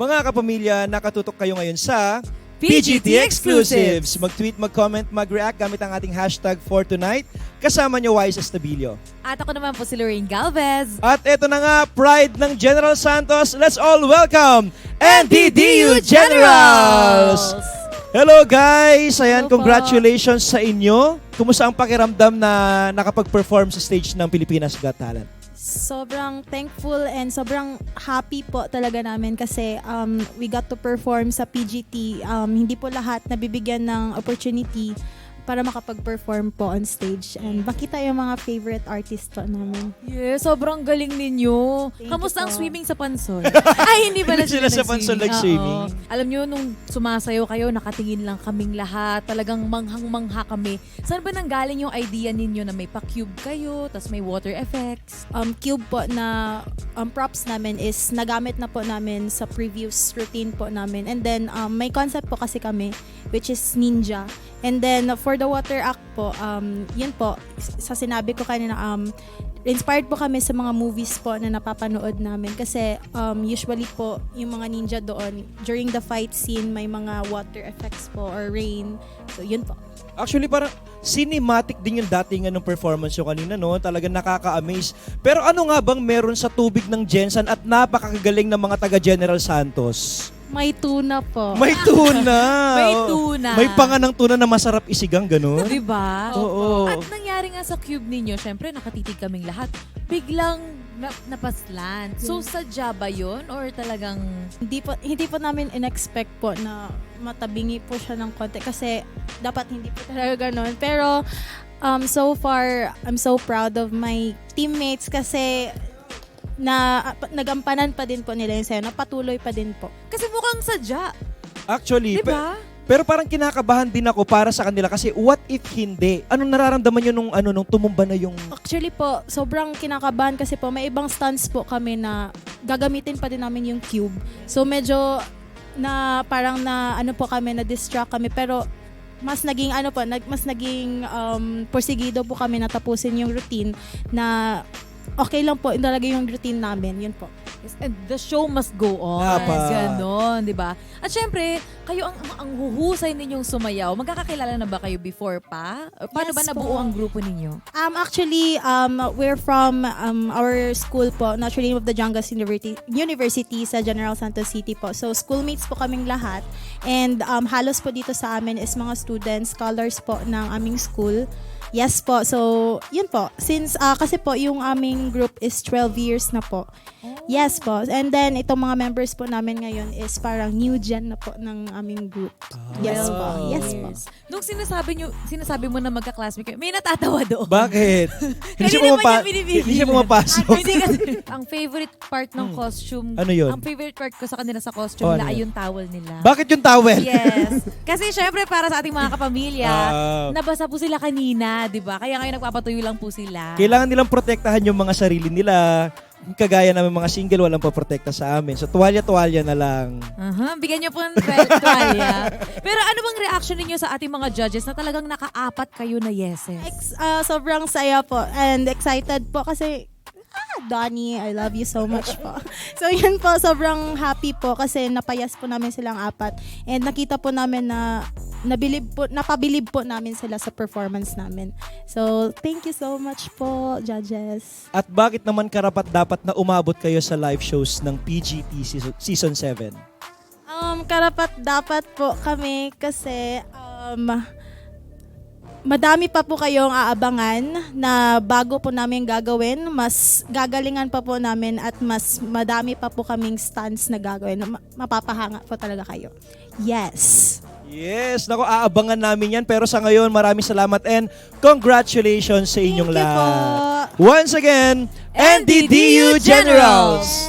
Mga kapamilya, nakatutok kayo ngayon sa PGT Exclusives. Mag-tweet, mag-comment, mag-react gamit ang ating hashtag for tonight. Kasama niyo Wise Estabilio. At ako naman po si Lorraine Galvez. At ito na nga, Pride ng General Santos. Let's all welcome NDDU Generals! Hello guys! Ayan, Hello congratulations sa inyo. Kumusta ang pakiramdam na nakapag-perform sa stage ng Pilipinas Got Talent? Sobrang thankful and sobrang happy po talaga namin kasi we got to perform sa PGT. Hindi po lahat nabibigyan ng opportunity para makapag-perform po on stage. And makita yung mga favorite artist po namin. Yes, sobrang galing ninyo. Thank Kamusta you ang po. swimming sa pansol? Ay, hindi ba na Sila sa pansol nag-swimming? Oo. Alam nyo, nung sumasayaw kayo, nakatingin lang kaming lahat. Talagang manghang-mangha kami. Saan ba nanggaling yung idea ninyo na may pa-cube kayo, tas may water effects? Cube po na props namin is nagamit na po namin sa previous routine po namin. And then may concept po kasi kami which is ninja. And then for the water act po, yun po, sa sinabi ko kanina, inspired po kami sa mga movies po na napapanood namin kasi usually po yung mga ninja doon during the fight scene may mga water effects po or rain. So yun po. Actually, parang cinematic din yung dating anong performance yung kanina, no? Talagang nakaka-amaze. Pero ano nga bang meron sa tubig ng Jensen at napakagaling ng mga taga General Santos? May tuna po. May tuna! May Oo. tuna. May panganang tuna na masarap isigang, gano'n? Diba? Oo. At nangyari nga sa cube ninyo, syempre nakatitig kaming lahat. Biglang napaslan. So sadya ba yun? Or talagang... Hindi po namin in-expect po na matabingi po siya ng konti kasi dapat hindi po talaga gano'n. Pero so far, I'm so proud of my teammates kasi nagampanan pa din po nila yung sayo. Napatuloy pa din po. Kasi mukhang sadya. Actually, Diba? pero parang kinakabahan din ako para sa kanila kasi what if hindi? Anong nararamdaman nyo nung tumumba na yung... Actually po, sobrang kinakabahan kasi po may ibang stunts po kami na gagamitin pa din namin yung cube. So medyo na parang na ano po kami, na distract kami pero mas naging porsigido po kami na tapusin yung routine na okay lang po talaga yung routine namin. Yun po. Yes, and the show must go on. Dapat. Ganon, di ba? At syempre, kayo ang huhusay ninyong sumayaw. Magkakakilala na ba kayo before pa? Paano Yes ba nabuo po. ang grupo ninyo? Actually, we're from our school po, Notre Dame of the Jungas University sa General Santos City po. So, schoolmates po kaming lahat. And halos po dito sa amin is mga students, scholars po ng aming school. Yes po. So, yun po. Since, kasi po, yung aming group is 12 years na po. Yes po. And then, itong mga members po namin ngayon is parang new gen na po ng aming group. Yes po. Yes po. Nung sinasabi mo na magka-classmate kayo, may natatawa doon. Bakit? Hindi siya Kanina pa niya hindi siya pumapasok. Hindi kasi, ang favorite part ng costume, Ano yun? ang favorite part ko sa kanila sa costume Oh, nila ano ay yun? yung towel nila. Bakit yung towel? Yes. Kasi syempre para sa ating mga kapamilya, Ah. nabasa po sila kanina, di ba? Kaya ngayon nagpapatuyo lang po sila. Kailangan nilang protektahan yung mga sarili nila. Kagaya namin mga single, walang paprotekta sa amin. So, tuwalya-tuwalya na lang. Bigyan niyo po ng tuwalya. Pero ano bang reaction ninyo sa ating mga judges na talagang nakaapat kayo na yeses? Sobrang saya po and excited po kasi Donnie, I love you so much po. So yun po, sobrang happy po kasi napayas po namin silang apat and nakita po namin na napabilib po namin sila sa performance namin. So thank you so much po, judges. At bakit naman karapat dapat na umabot kayo sa live shows ng PGT Season 7? Karapat dapat po kami kasi madami pa po kayong aabangan na bago po namin gagawin. Mas gagalingan pa po namin at mas madami pa po kaming stunts na gagawin. Mapapahanga po talaga kayo. Yes. Yes, naku, aabangan namin yan. Pero sa ngayon, maraming salamat and congratulations sa inyong Thank you lahat. po. Once again, NDDU Generals!